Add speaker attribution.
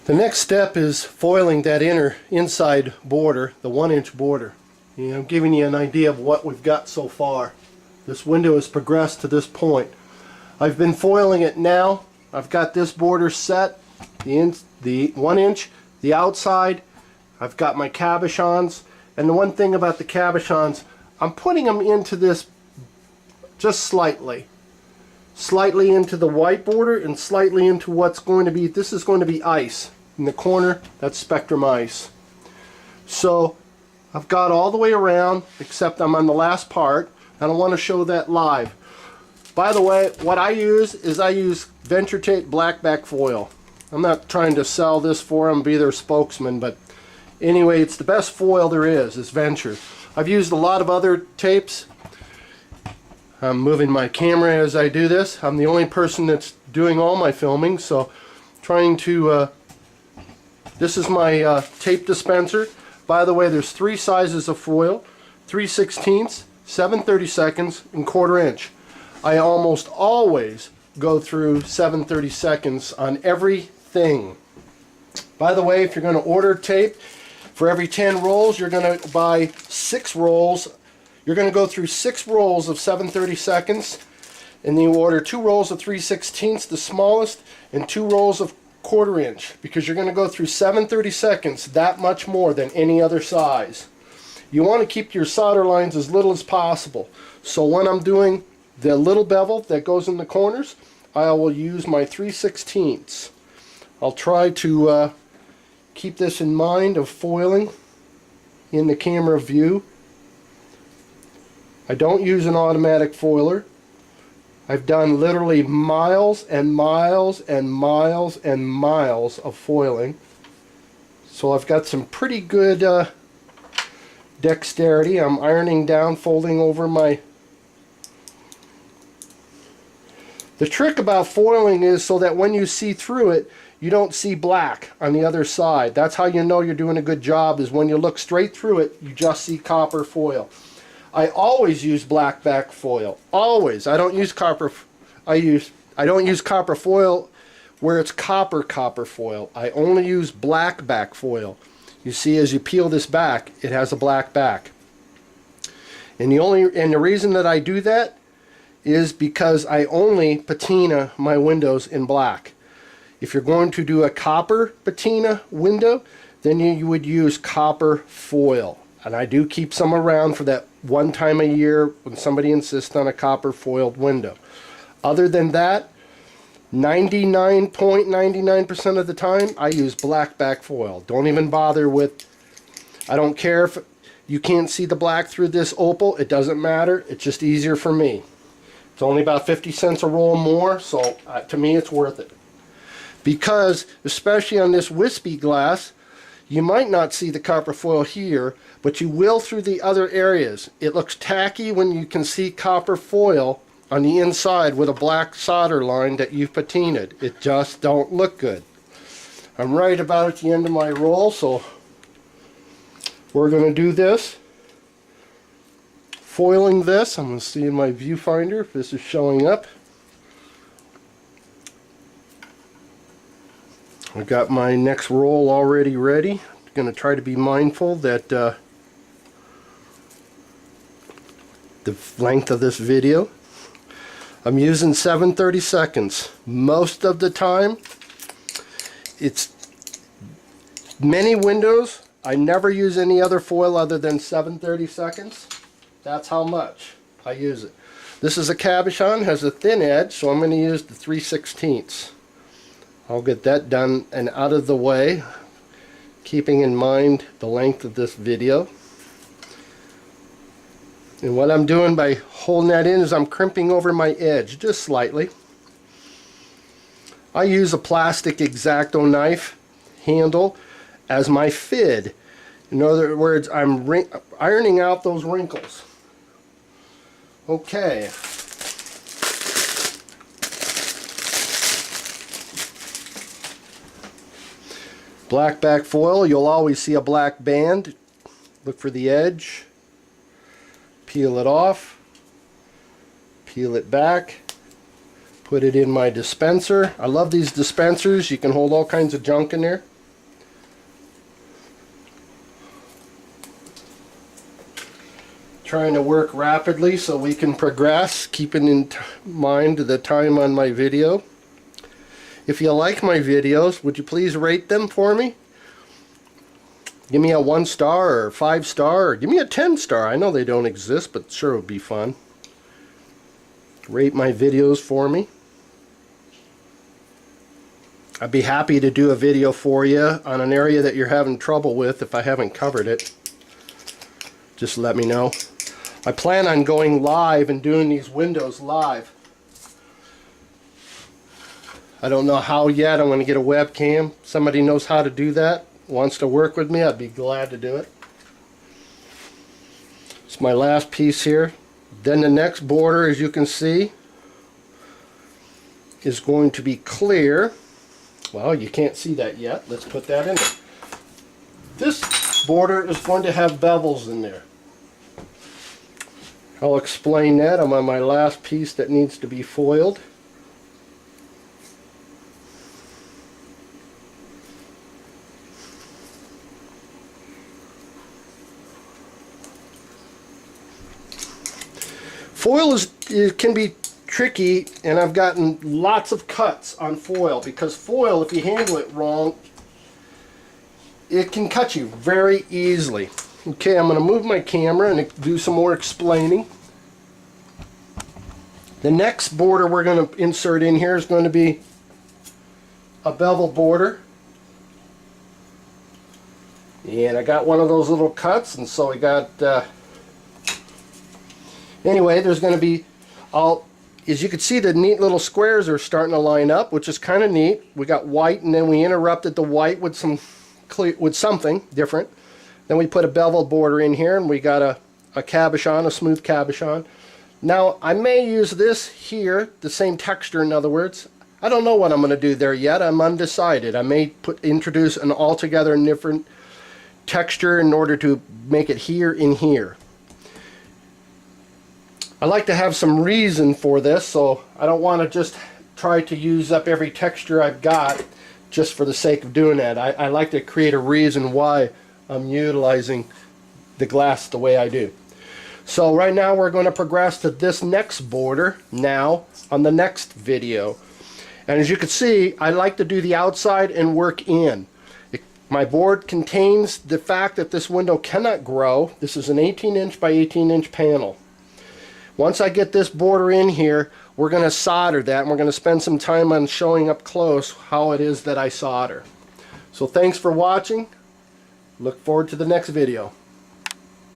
Speaker 1: The next step is foiling that inside border, the 1-inch border. I'm giving you an idea of what we've got so far. This window has progressed to this point. I've been foiling it now. I've got this border set, the 1 inch, the outside. I've got my cabochons, and the one thing about the cabochons, I'm putting them into this just slightly into the white border and slightly into what's going to be, this is going to be ice. In the corner, that's Spectrum ice. So I've got all the way around, except I'm on the last part, and I want to show that live. By the way, what I use is I use Venture Tape blackback foil. I'm not trying to sell this for them, be their spokesman, but anyway, it's the best foil there is Venture. I've used a lot of other tapes. I'm moving my camera as I do this. I'm the only person that's doing all my filming, so trying to this is my tape dispenser. By the way, there's 3 sizes of foil: 3/16, 7/32, and 1/4 inch. I almost always go through 7/32 on everything. By the way, if you're going to order tape, for every 10 rolls, you're going to buy 6 rolls. You're going to go through 6 rolls of 7/32, and then you order 2 rolls of 3/16, the smallest, and 2 rolls of 1/4 inch, because you're going to go through 7/32 that much more than any other size. You want to keep your solder lines as little as possible. So when I'm doing the little bevel that goes in the corners, I will use my 3/16. I'll try to keep this in mind of foiling in the camera view. I don't use an automatic foiler. I've done literally miles and miles and miles and miles of foiling. So I've got some pretty good dexterity. I'm ironing down, folding over my... The trick about foiling is so that when you see through it, you don't see black on the other side. That's how you know you're doing a good job, is when you look straight through it, you just see copper foil. I always use blackback foil. Always. I don't use copper. I don't use copper foil where it's copper foil. I only use blackback foil. You see, as you peel this back, it has a black back. And the reason that I do that is because I only patina my windows in black. If you're going to do a copper patina window, then you would use copper foil. And I do keep some around for that one time a year when somebody insists on a copper foiled window. Other than that, 99.99% of the time, I use blackback foil. Don't even bother with, I don't care if you can't see the black through this opal. It doesn't matter. It's just easier for me. It's only about 50 cents a roll more, so to me it's worth it. Because, especially on this wispy glass, you might not see the copper foil here, but you will through the other areas. It looks tacky when you can see copper foil on the inside with a black solder line that you've patinaed. It just don't look good. I'm right about at the end of my roll, so we're going to do this. Foiling this, I'm going to see in my viewfinder if this is showing up. I've got my next roll already ready. I'm going to try to be mindful that the length of this video. I'm using 7/32. Most of the time, it's many windows. I never use any other foil other than 7/32. That's how much I use it. This is a cabochon, has a thin edge, so I'm going to use the 3/16. I'll get that done and out of the way, keeping in mind the length of this video. And what I'm doing by holding that in is I'm crimping over my edge just slightly. I use a plastic X-Acto knife handle as my fid. In other words, I'm ironing out those wrinkles. Okay. Blackback foil, you'll always see a black band. Look for the edge. Peel it off. Peel it back. Put it in my dispenser. I love these dispensers. You can hold all kinds of junk in there. trying to work rapidly so we can progress, keeping in mind the time on my video. If you like my videos, would you please rate them for me? Give me a 1-star or 5-star, or give me a 10-star. I know they don't exist, but sure it would be fun. Rate my videos for me. I'd be happy to do a video for you on an area that you're having trouble with if I haven't covered it. Just let me know. I plan on going live and doing these windows live. I don't know how yet. I'm going to get a webcam. Somebody knows how to do that, wants to work with me, I'd be glad to do it. It's my last piece here. Then the next border, as you can see, is going to be clear. Well, you can't see that yet. Let's put that in there. This border is going to have bevels in there. I'll explain that. I'm on my last piece that needs to be foiled. Foil can be tricky, and I've gotten lots of cuts on foil because foil, if you handle it wrong, it can cut you very easily. Okay, I'm going to move my camera and do some more explaining. The next border we're going to insert in here is going to be a bevel border. And I got one of those little cuts, and so I got anyway, there's going to be, as you can see, the neat little squares are starting to line up, which is kind of neat. We got white, and then we interrupted the white with something different. Then we put a beveled border in here, and we got a cabochon, a smooth cabochon. Now, I may use this here, the same texture, in other words. I don't know what I'm going to do there yet. I'm undecided. I may introduce an altogether different texture in order to make it here and here. I like to have some reason for this, so I don't want to just try to use up every texture I've got just for the sake of doing that. I like to create a reason why I'm utilizing the glass the way I do. So right now we're going to progress to this next border now on the next video. And as you can see, I like to do the outside and work in. My board contains the fact that this window cannot grow. This is an 18-inch by 18-inch panel. Once I get this border in here, we're going to solder that, and we're going to spend some time on showing up close how it is that I solder. So thanks for watching. Look forward to the next video.